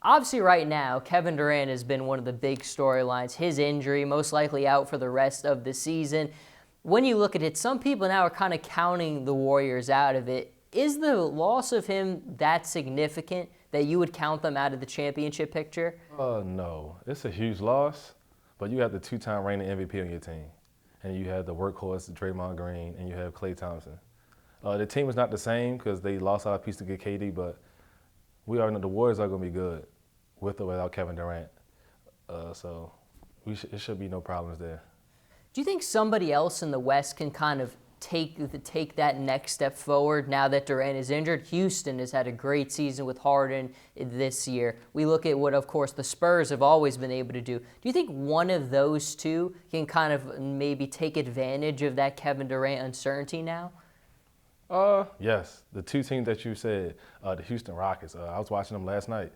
Obviously, right now, Kevin Durant has been one of the big storylines. His injury, most likely out for the rest of the season. When you look at it, some people now are kind of counting the Warriors out of it. Is the loss of him that significant that you would count them out of the championship picture? No. It's a huge loss, but you have the two-time reigning MVP on your team. And you have the workhorse, Draymond Green, and you have Klay Thompson. The team is not the same because they lost out a piece to get KD, but we already know the Warriors are going to be good with or without Kevin Durant. So it should be no problems there. Do you think somebody else in the West can kind of take that next step forward now that Durant is injured? Houston has had a great season with Harden this year. We look at what, of course, the Spurs have always been able to do. Do you think one of those two can kind of maybe take advantage of that Kevin Durant uncertainty now? Yes. The two teams that you said, the Houston Rockets. I was watching them last night.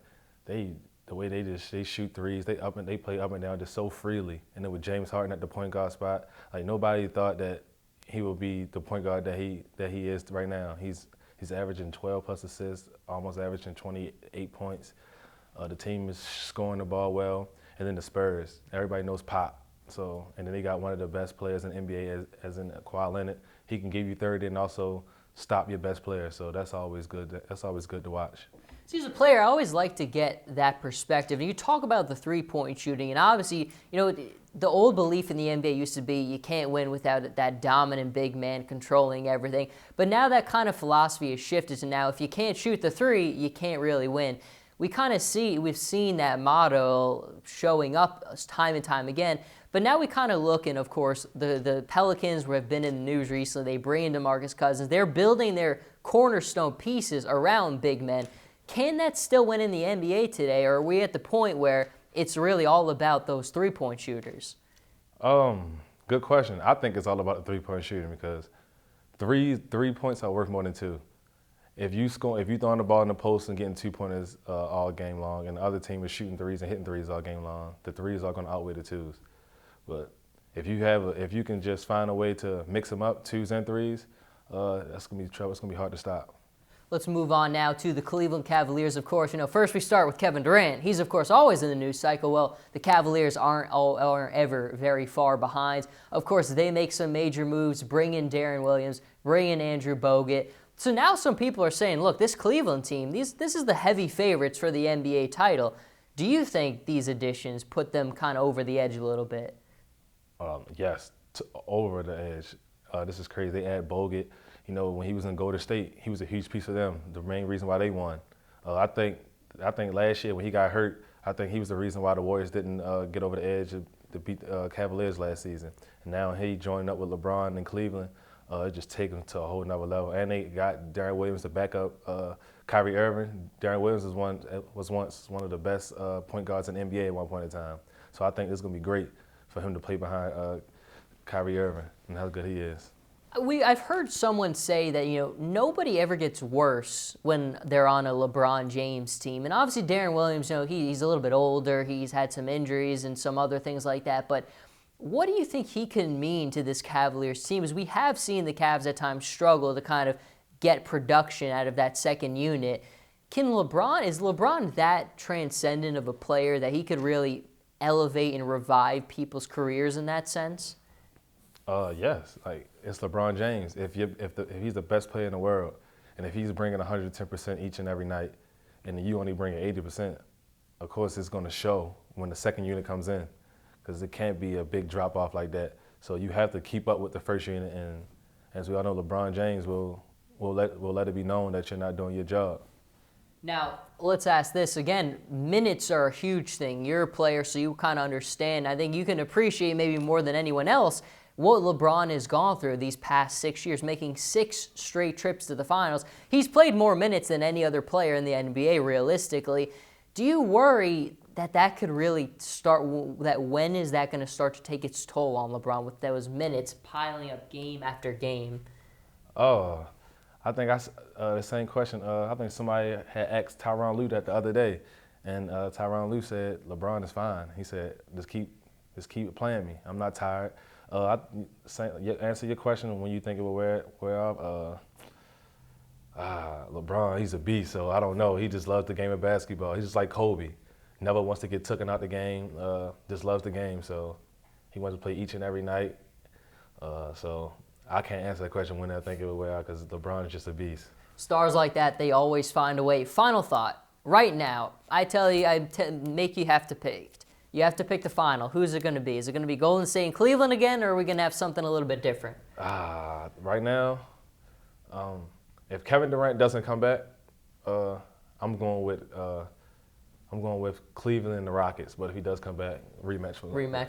The way they shoot threes, they play up and down just so freely. And then with James Harden at the point guard spot, like nobody thought that he would be the point guard that he is right now. He's averaging 12 plus assists, almost averaging 28 points. The team is scoring the ball well. And then the Spurs, everybody knows Pop. And then they got one of the best players in the NBA as in Kawhi Leonard. He can give you 30 and also stop your best player. So that's always good. That's always good to watch. See, as a player, I always like to get that perspective. And you talk about the three-point shooting, and obviously, the old belief in the NBA used to be you can't win without that dominant big man controlling everything. But now that kind of philosophy has shifted to now if you can't shoot the three, you can't really win. We've seen that motto showing up time and time again. But now we kind of look, and of course, the Pelicans have been in the news recently. They bring in DeMarcus Cousins. They're building their cornerstone pieces around big men. Can that still win in the NBA today, or are we at the point where it's really all about those three-point shooters? Good question. I think it's all about the three-point shooting because three points are worth more than two. If you throwing the ball in the post and getting 2-pointers all game long, and the other team is shooting threes and hitting threes all game long, the threes are going to outweigh the twos. But if you can just find a way to mix them up, twos and threes, that's going to be trouble. It's going to be hard to stop. Let's move on now to the Cleveland Cavaliers, of course. First we start with Kevin Durant. He's, of course, always in the news cycle. Well, the Cavaliers aren't ever very far behind. Of course, they make some major moves, bring in Deron Williams, bring in Andrew Bogut. So now some people are saying, look, this Cleveland team, this is the heavy favorites for the NBA title. Do you think these additions put them kind of over the edge a little bit? Yes, over the edge. This is crazy. They add Bogut. When he was in Golden State, he was a huge piece of them. The main reason why they won. I think last year when he got hurt, I think he was the reason why the Warriors didn't get over the edge to beat the Cavaliers last season. And now he joined up with LeBron in Cleveland. It just take them to a whole nother level. And they got Deron Williams to back up Kyrie Irving. Deron Williams was once one of the best point guards in the NBA at one point in time. So I think it's going to be great for him to play behind Kyrie Irving and how good he is. I've heard someone say that, nobody ever gets worse when they're on a LeBron James team. And obviously Deron Williams, he's a little bit older. He's had some injuries and some other things like that. But what do you think he can mean to this Cavaliers team? As we have seen the Cavs at times struggle to kind of get production out of that second unit. Is LeBron that transcendent of a player that he could really elevate and revive people's careers in that sense? Yes, it's LeBron James. If he's the best player in the world, and if he's bringing 110% each and every night, and you only bring 80%, of course it's going to show when the second unit comes in, because it can't be a big drop off like that. So you have to keep up with the first unit, and as we all know, LeBron James will let it be known that you're not doing your job. Now, let's ask this again. Minutes are a huge thing. You're a player, so you kind of understand. I think you can appreciate maybe more than anyone else what LeBron has gone through these past 6 years, making 6 straight trips to the finals. He's played more minutes than any other player in the NBA, realistically. Do you worry that could really start, that when is that going to start to take its toll on LeBron with those minutes piling up game after game? I think the same question. I think somebody had asked Tyronn Lue that the other day, and Tyronn Lue said, LeBron is fine. He said, just keep playing me. I'm not tired. Answer your question when you think it will wear off. LeBron, he's a beast, so I don't know. He just loves the game of basketball. He's just like Kobe. Never wants to get taken out the game. Just loves the game, so he wants to play each and every night. So I can't answer that question when I think it would wear out because LeBron is just a beast. Stars like that, they always find a way. Final thought. Right now, I tell you, make you have to pick. You have to pick the final. Who's it going to be? Is it going to be Golden State and Cleveland again, or are we going to have something a little bit different? Right now, if Kevin Durant doesn't come back, I'm going with Cleveland and the Rockets. But if he does come back, rematch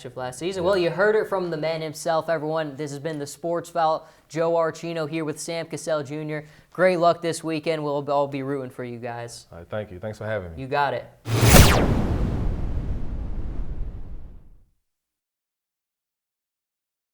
Of last season. Yeah. Well, you heard it from the man himself, everyone. This has been the Sports Foul. Joe Archino here with Sam Cassell Jr. Great luck this weekend. We'll all be rooting for you guys. All right, thank you. Thanks for having me. You got it.